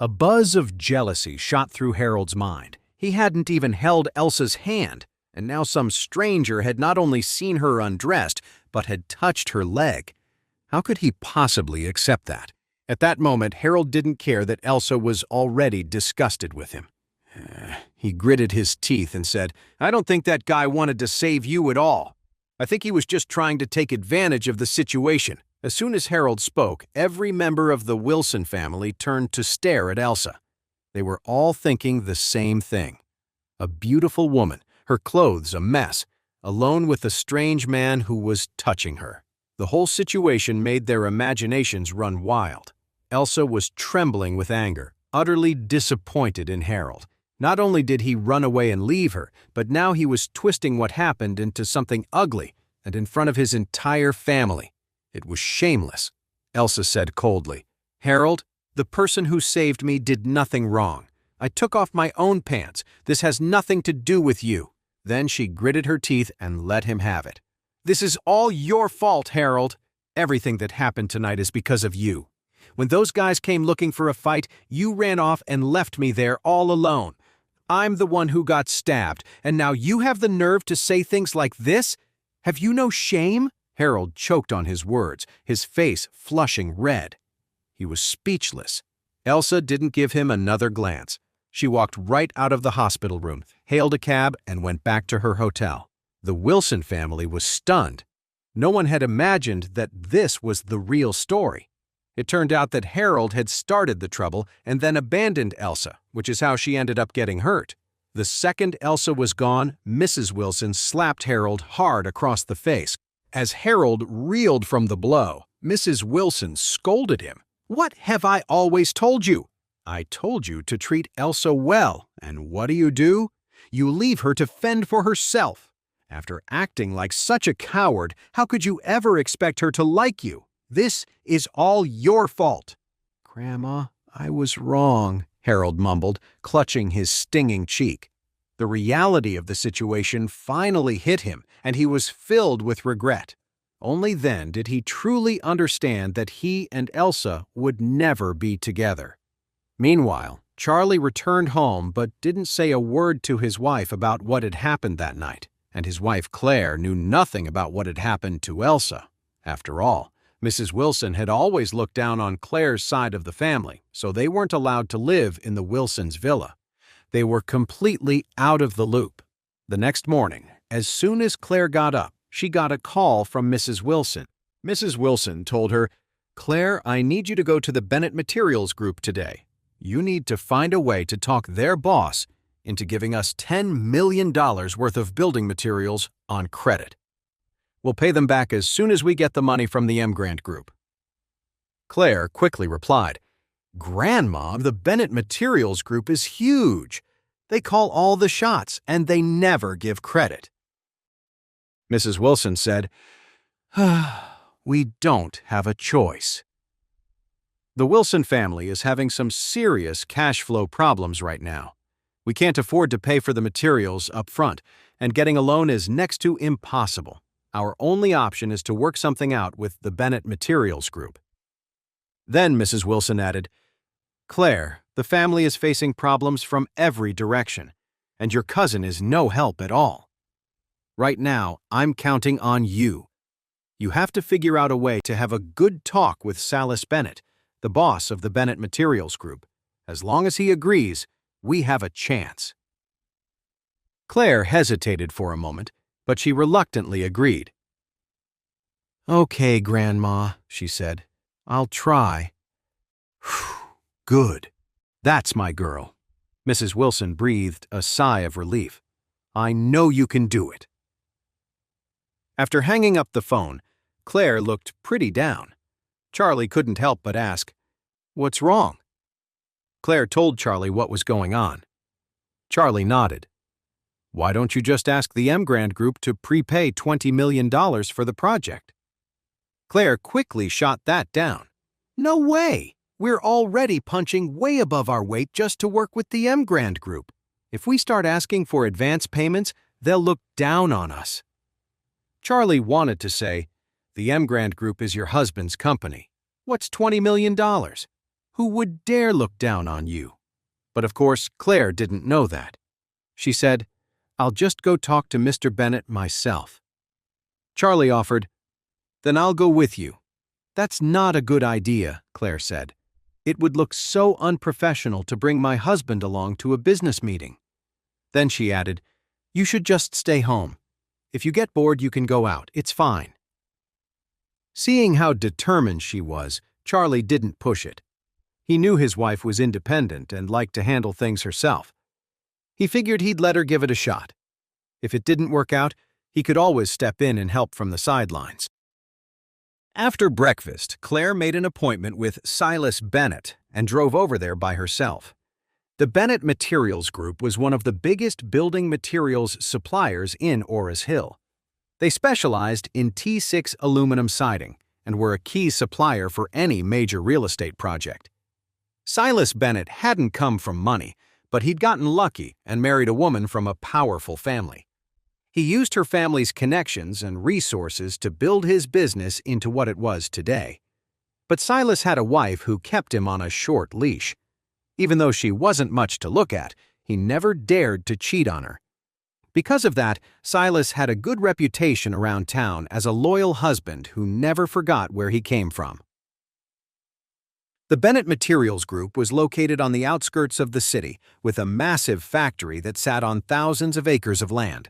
A buzz of jealousy shot through Harold's mind. He hadn't even held Elsa's hand, and now some stranger had not only seen her undressed, but had touched her leg. How could he possibly accept that? At that moment, Harold didn't care that Elsa was already disgusted with him. He gritted his teeth and said, "I don't think that guy wanted to save you at all. I think he was just trying to take advantage of the situation." As soon as Harold spoke, every member of the Wilson family turned to stare at Elsa. They were all thinking the same thing. A beautiful woman, her clothes a mess, alone with a strange man who was touching her. The whole situation made their imaginations run wild. Elsa was trembling with anger, utterly disappointed in Harold. Not only did he run away and leave her, but now he was twisting what happened into something ugly and in front of his entire family. It was shameless. Elsa said coldly, "Harold, the person who saved me did nothing wrong. I took off my own pants. This has nothing to do with you." Then she gritted her teeth and let him have it. "This is all your fault, Harold. Everything that happened tonight is because of you. When those guys came looking for a fight, you ran off and left me there all alone. I'm the one who got stabbed, and now you have the nerve to say things like this? Have you no shame?" Harold choked on his words, his face flushing red. He was speechless. Elsa didn't give him another glance. She walked right out of the hospital room, hailed a cab, and went back to her hotel. The Wilson family was stunned. No one had imagined that this was the real story. It turned out that Harold had started the trouble and then abandoned Elsa, which is how she ended up getting hurt. The second Elsa was gone, Mrs. Wilson slapped Harold hard across the face. As Harold reeled from the blow, Mrs. Wilson scolded him. "What have I always told you? I told you to treat Elsa well, and what do? You leave her to fend for herself. After acting like such a coward, how could you ever expect her to like you? This is all your fault." "Grandma, I was wrong," Harold mumbled, clutching his stinging cheek. The reality of the situation finally hit him, and he was filled with regret. Only then did he truly understand that he and Elsa would never be together. Meanwhile, Charlie returned home but didn't say a word to his wife about what had happened that night, and his wife Clare knew nothing about what had happened to Elsa. After all, Mrs. Wilson had always looked down on Clare's side of the family, so they weren't allowed to live in the Wilsons' villa. They were completely out of the loop. The next morning, as soon as Clare got up, she got a call from Mrs. Wilson. Mrs. Wilson told her, "Clare, I need you to go to the Bennett Materials Group today. You need to find a way to talk their boss into giving us $10 million worth of building materials on credit. We'll pay them back as soon as we get the money from the Grant Group." Clare quickly replied, "Grandma, the Bennett Materials Group is huge. They call all the shots, and they never give credit." Mrs. Wilson said, "We don't have a choice." The Wilson family is having some serious cash flow problems right now. We can't afford to pay for the materials up front, and getting a loan is next to impossible. Our only option is to work something out with the Bennett Materials Group. Then Mrs. Wilson added, "Clare, the family is facing problems from every direction, and your cousin is no help at all. Right now, I'm counting on you. You have to figure out a way to have a good talk with Silas Bennett, the boss of the Bennett Materials Group. As long as he agrees, we have a chance." Clare hesitated for a moment, but she reluctantly agreed. "Okay, Grandma," she said. "I'll try." "Good. That's my girl." Mrs. Wilson breathed a sigh of relief. "I know you can do it." After hanging up the phone, Clare looked pretty down. Charlie couldn't help but ask, "What's wrong?" Clare told Charlie what was going on. Charlie nodded. "Why don't you just ask the Grant Group to prepay $20 million for the project?" Clare quickly shot that down. "No way! We're already punching way above our weight just to work with the Grant Group. If we start asking for advance payments, they'll look down on us." Charlie wanted to say, "The Grant Group is your husband's company. What's $20 million? Who would dare look down on you? But of course, Clare didn't know that. She said, "I'll just go talk to Mr. Bennett myself." Charlie offered, "Then I'll go with you." "That's not a good idea," Clare said. "It would look so unprofessional to bring my husband along to a business meeting." Then she added, "You should just stay home. If you get bored, you can go out. It's fine." Seeing how determined she was, Charlie didn't push it. He knew his wife was independent and liked to handle things herself. He figured he'd let her give it a shot. If it didn't work out, he could always step in and help from the sidelines. After breakfast, Clare made an appointment with Silas Bennett and drove over there by herself. The Bennett Materials Group was one of the biggest building materials suppliers in Ores Hill. They specialized in T6 aluminum siding and were a key supplier for any major real estate project. Silas Bennett hadn't come from money, but he'd gotten lucky and married a woman from a powerful family. He used her family's connections and resources to build his business into what it was today. But Silas had a wife who kept him on a short leash. Even though she wasn't much to look at, he never dared to cheat on her. Because of that, Silas had a good reputation around town as a loyal husband who never forgot where he came from. The Bennett Materials Group was located on the outskirts of the city, with a massive factory that sat on thousands of acres of land.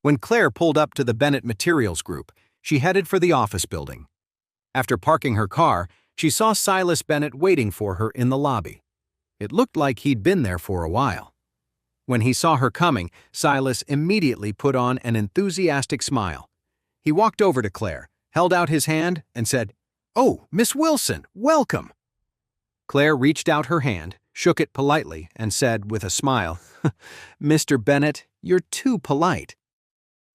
When Clare pulled up to the Bennett Materials Group, she headed for the office building. After parking her car, she saw Silas Bennett waiting for her in the lobby. It looked like he'd been there for a while. When he saw her coming, Silas immediately put on an enthusiastic smile. He walked over to Clare, held out his hand, and said, "Oh, Miss Wilson, welcome." Clare reached out her hand, shook it politely, and said with a smile, "Mr. Bennett, you're too polite."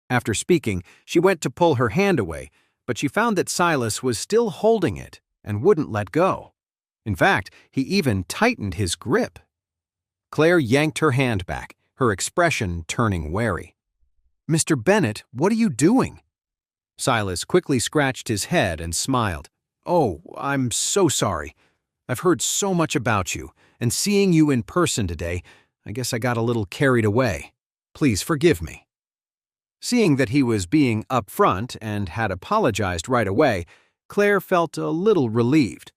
After speaking, she went to pull her hand away, but she found that Silas was still holding it and wouldn't let go. In fact, he even tightened his grip. Clare yanked her hand back, her expression turning wary. "Mr. Bennett, what are you doing?" Silas quickly scratched his head and smiled. "Oh, I'm so sorry. I've heard so much about you, and seeing you in person today, I guess I got a little carried away. Please forgive me." Seeing that he was being upfront and had apologized right away, Clare felt a little relieved.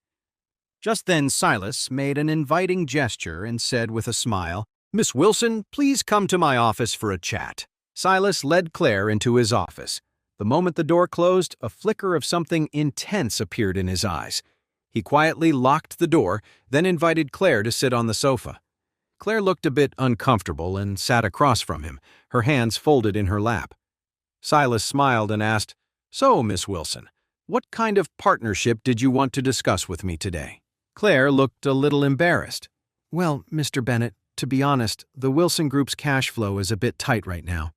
Just then Silas made an inviting gesture and said with a smile, "Miss Wilson, please come to my office for a chat." Silas led Clare into his office. The moment the door closed, a flicker of something intense appeared in his eyes. He quietly locked the door, then invited Clare to sit on the sofa. Clare looked a bit uncomfortable and sat across from him, her hands folded in her lap. Silas smiled and asked, "So, Miss Wilson, what kind of partnership did you want to discuss with me today?" Clare looked a little embarrassed. "Well, Mr. Bennett, to be honest, the Wilson Group's cash flow is a bit tight right now.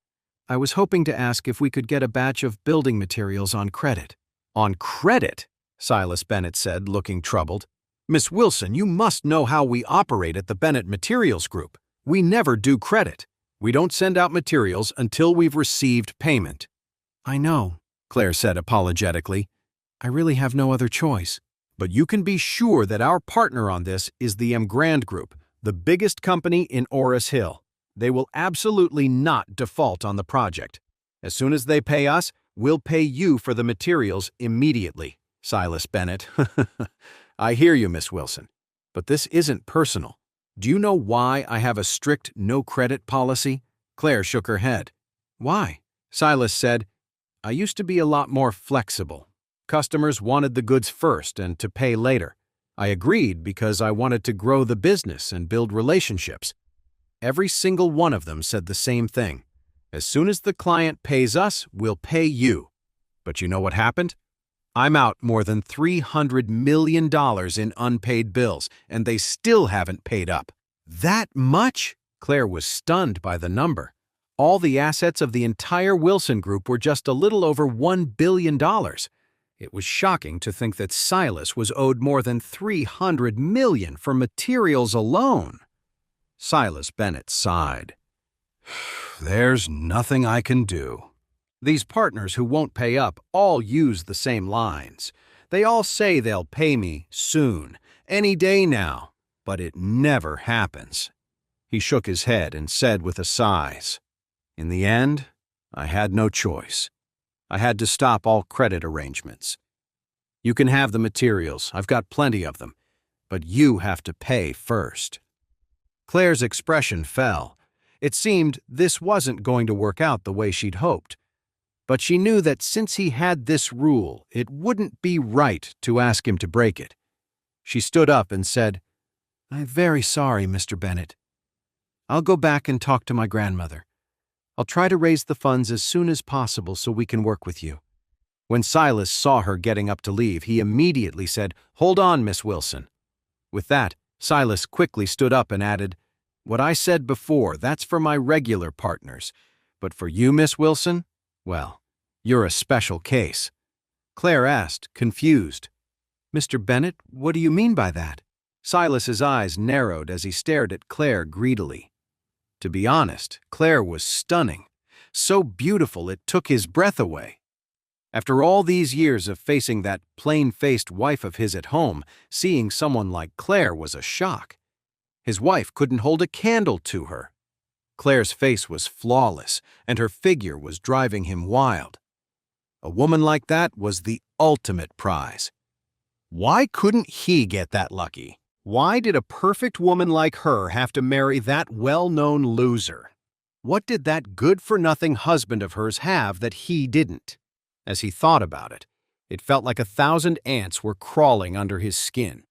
I was hoping to ask if we could get a batch of building materials on credit." "On credit?" Silas Bennett said, looking troubled. "Miss Wilson, you must know how we operate at the Bennett Materials Group. We never do credit. We don't send out materials until we've received payment." "I know," Clare said apologetically. "I really have no other choice. But you can be sure that our partner on this is the Grand Group, the biggest company in Ores Hill. They will absolutely not default on the project. As soon as they pay us, we'll pay you for the materials immediately." Silas Bennett. "I hear you, Miss Wilson. But this isn't personal. Do you know why I have a strict no-credit policy?" Clare shook her head. "Why?" Silas said, "I used to be a lot more flexible. Customers wanted the goods first and to pay later. I agreed because I wanted to grow the business and build relationships. Every single one of them said the same thing. As soon as the client pays us, we'll pay you. But you know what happened? I'm out more than $300 million in unpaid bills, and they still haven't paid up." "That much?" Clare was stunned by the number. All the assets of the entire Wilson Group were just a little over $1 billion. It was shocking to think that Silas was owed more than $300 million for materials alone. Silas Bennett sighed. "There's nothing I can do. These partners who won't pay up all use the same lines. They all say they'll pay me soon, any day now, but it never happens." He shook his head and said with a sigh, "In the end, I had no choice. I had to stop all credit arrangements. You can have the materials, I've got plenty of them, but you have to pay first." Claire's expression fell. It seemed this wasn't going to work out the way she'd hoped. But she knew that since he had this rule, it wouldn't be right to ask him to break it. She stood up and said, "I'm very sorry, Mr. Bennett. I'll go back and talk to my grandmother. I'll try to raise the funds as soon as possible so we can work with you." When Silas saw her getting up to leave, he immediately said, "Hold on, Miss Wilson." With that, Silas quickly stood up and added, "What I said before, that's for my regular partners. But for you, Miss Wilson, well, you're a special case." Clare asked, confused, "Mr. Bennett, what do you mean by that?" Silas's eyes narrowed as he stared at Clare greedily. To be honest, Clare was stunning, so beautiful it took his breath away. After all these years of facing that plain-faced wife of his at home, seeing someone like Clare was a shock. His wife couldn't hold a candle to her. Clare's face was flawless, and her figure was driving him wild. A woman like that was the ultimate prize. Why couldn't he get that lucky? Why did a perfect woman like her have to marry that well-known loser? What did that good-for-nothing husband of hers have that he didn't? As he thought about it, it felt like 1,000 ants were crawling under his skin.